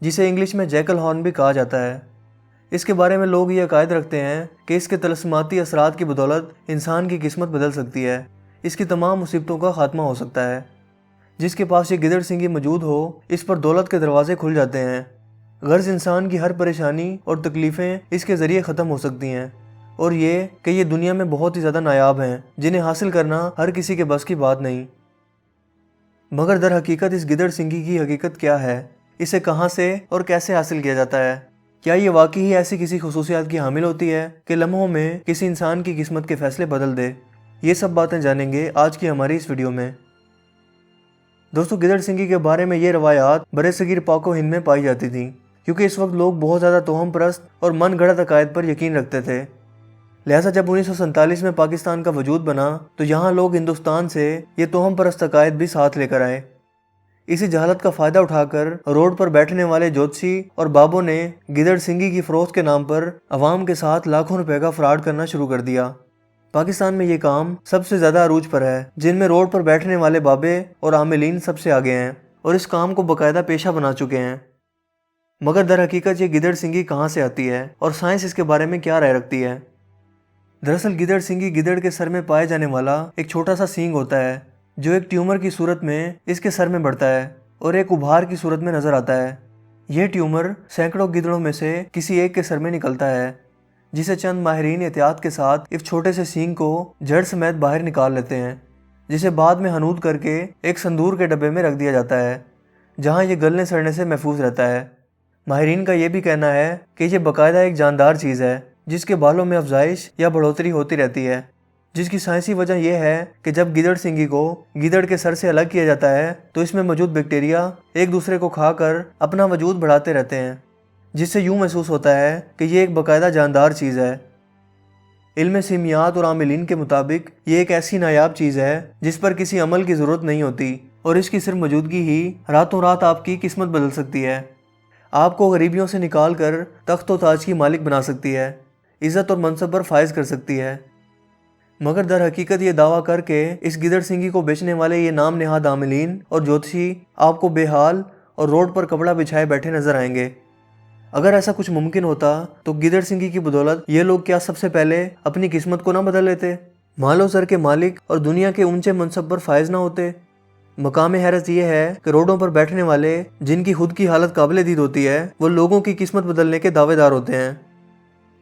جسے انگلش میں jackal horn بھی کہا جاتا ہے۔ اس کے بارے میں لوگ یہ عقائد رکھتے ہیں کہ اس کے طلسماتی اثرات کی بدولت انسان کی قسمت بدل سکتی ہے، اس کی تمام مصیبتوں کا خاتمہ ہو سکتا ہے۔ جس کے پاس یہ گدڑ سنگی موجود ہو، اس پر دولت کے دروازے کھل جاتے ہیں۔ غرض انسان کی ہر پریشانی اور تکلیفیں اس کے ذریعے ختم ہو سکتی ہیں، اور یہ کہ یہ دنیا میں بہت ہی زیادہ نایاب ہیں، جنہیں حاصل کرنا ہر کسی کے بس کی بات نہیں۔ مگر در حقیقت اس گدڑ سنگی کی حقیقت کیا ہے؟ اسے کہاں سے اور کیسے حاصل کیا جاتا ہے؟ کیا یہ واقعی ہی ایسی کسی خصوصیات کی حامل ہوتی ہے کہ لمحوں میں کسی انسان کی قسمت کے فیصلے بدل دے؟ یہ سب باتیں جانیں گے آج کی ہماری اس ویڈیو میں۔ دوستو گدڑ سنگی کے بارے میں یہ روایات برصغیر پاک و ہند میں پائی جاتی تھیں، کیونکہ اس وقت لوگ بہت زیادہ توہم پرست اور من گھڑت عقائد پر یقین رکھتے تھے۔ لہٰذا جب 1947 میں پاکستان کا وجود بنا تو یہاں لوگ ہندوستان سے یہ توہم پرست عقائد بھی ساتھ لے کر آئے۔ اسی جہالت کا فائدہ اٹھا کر روڈ پر بیٹھنے والے جوتشی اور بابوں نے گدڑ سنگی کی فروخت کے نام پر عوام کے ساتھ لاکھوں روپے کا فراڈ کرنا شروع کر دیا۔ پاکستان میں یہ کام سب سے زیادہ عروج پر ہے، جن میں روڈ پر بیٹھنے والے بابے اور عاملین سب سے آگے ہیں اور اس کام کو باقاعدہ پیشہ بنا چکے ہیں۔ مگر در حقیقت یہ گدڑ سنگی کہاں سے آتی ہے اور سائنس اس کے بارے میں کیا رائے رکھتی ہے؟ دراصل گدڑ سنگی گدڑ کے سر میں پائے جانے والا ایک چھوٹا سا سینگ ہوتا ہے، جو ایک ٹیومر کی صورت میں اس کے سر میں بڑھتا ہے اور ایک ابھار کی صورت میں نظر آتا ہے۔ یہ ٹیومر سینکڑوں گدڑوں میں سے کسی ایک کے سر میں نکلتا ہے، جسے چند ماہرین احتیاط کے ساتھ اس چھوٹے سے سینگ کو جڑ سمیت باہر نکال لیتے ہیں، جسے بعد میں ہنود کر کے ایک سندور کے ڈبے میں رکھ دیا جاتا ہے، جہاں یہ گلنے سڑنے سے محفوظ رہتا ہے۔ ماہرین کا یہ بھی کہنا ہے کہ یہ باقاعدہ ایک جاندار چیز ہے، جس کے بالوں میں افزائش یا بڑھوتری ہوتی رہتی ہے، جس کی سائنسی وجہ یہ ہے کہ جب گدڑ سنگی کو گدڑ کے سر سے الگ کیا جاتا ہے تو اس میں موجود بیکٹیریا ایک دوسرے کو کھا کر اپنا وجود بڑھاتے رہتے ہیں، جس سے یوں محسوس ہوتا ہے کہ یہ ایک باقاعدہ جاندار چیز ہے۔ علم سیمیات اور عاملین کے مطابق یہ ایک ایسی نایاب چیز ہے جس پر کسی عمل کی ضرورت نہیں ہوتی، اور اس کی صرف موجودگی ہی راتوں رات آپ کی قسمت بدل سکتی ہے، آپ کو غریبیوں سے نکال کر تخت و تاج کی مالک بنا سکتی ہے، عزت اور منصب پر فائز کر سکتی ہے۔ مگر در حقیقت یہ دعویٰ کر کے اس گدڑ سنگی کو بیچنے والے یہ نام نہاد عاملین اور جوتشی آپ کو بے حال اور روڈ پر کپڑا بچھائے بیٹھے نظر آئیں گے۔ اگر ایسا کچھ ممکن ہوتا تو گدڑ سنگی کی بدولت یہ لوگ کیا سب سے پہلے اپنی قسمت کو نہ بدل لیتے، مال و زر کے مالک اور دنیا کے اونچے منصب پر فائز نہ ہوتے؟ مقام حیرت یہ ہے کہ روڈوں پر بیٹھنے والے جن کی خود کی حالت قابل دید ہوتی ہے، وہ لوگوں کی قسمت بدلنے کے دعوے دار ہوتے ہیں۔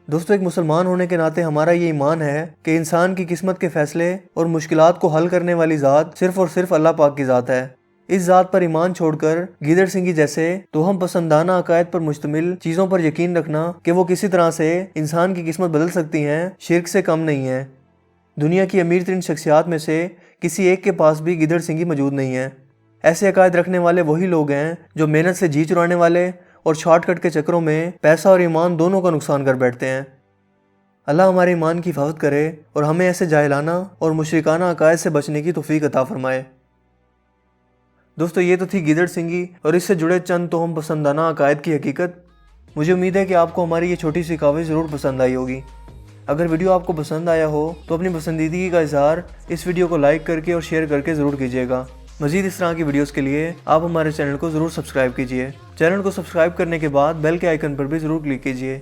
دوستو ایک مسلمان ہونے کے ناطے ہمارا یہ ایمان ہے کہ انسان کی قسمت کے فیصلے اور مشکلات کو حل کرنے والی ذات صرف اور صرف اللہ پاک کی ذات ہے۔ اس ذات پر ایمان چھوڑ کر گدڑ سنگی جیسے توہم پسندانہ عقائد پر مشتمل چیزوں پر یقین رکھنا کہ وہ کسی طرح سے انسان کی قسمت بدل سکتی ہیں، شرک سے کم نہیں ہے۔ دنیا کی امیر ترین شخصیات میں سے کسی ایک کے پاس بھی گدڑ سنگی موجود نہیں ہے۔ ایسے عقائد رکھنے والے وہی لوگ ہیں جو محنت سے جی چرانے والے اور شارٹ کٹ کے چکروں میں پیسہ اور ایمان دونوں کا نقصان کر بیٹھتے ہیں۔ اللہ ہمارے ایمان کی حفاظت کرے اور ہمیں ایسے جاہلانہ اور مشرکانہ عقائد سے بچنے کی توفیق عطا فرمائے۔ دوستو یہ تو تھی گدڑ سنگی اور اس سے جڑے چند توہم پسندانہ عقائد کی حقیقت۔ مجھے امید ہے کہ آپ کو ہماری یہ چھوٹی سی کاوش ضرور پسند آئی ہوگی۔ اگر ویڈیو آپ کو پسند آیا ہو تو اپنی پسندیدگی کا اظہار اس ویڈیو کو لائک کر کے اور شیئر کر کے ضرور کیجیے گا۔ مزید اس طرح کی ویڈیوز کے لیے آپ ہمارے چینل کو ضرور سبسکرائب کیجیے۔ چینل کو سبسکرائب کرنے کے بعد بیل کے آئیکن پر بھی ضرور کلک کیجیے،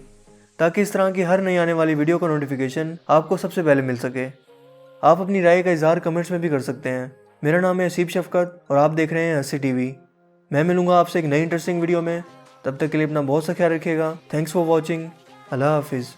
تاکہ اس طرح کی ہر نئی آنے والی ویڈیو کا نوٹیفیکیشن آپ کو سب سے پہلے مل سکے۔ آپ اپنی رائے کا اظہار کمنٹس میں بھی کر سکتے ہیں۔ میرا نام ہے حسیب شفقت اور آپ دیکھ رہے ہیں ہسی ٹی وی۔ میں ملوں گا آپ سے ایک نئی انٹرسٹنگ ویڈیو میں، تب تک کے لیے اپنا بہت سا خیال رکھیے گا۔ Thanks for watching. اللہ حافظ۔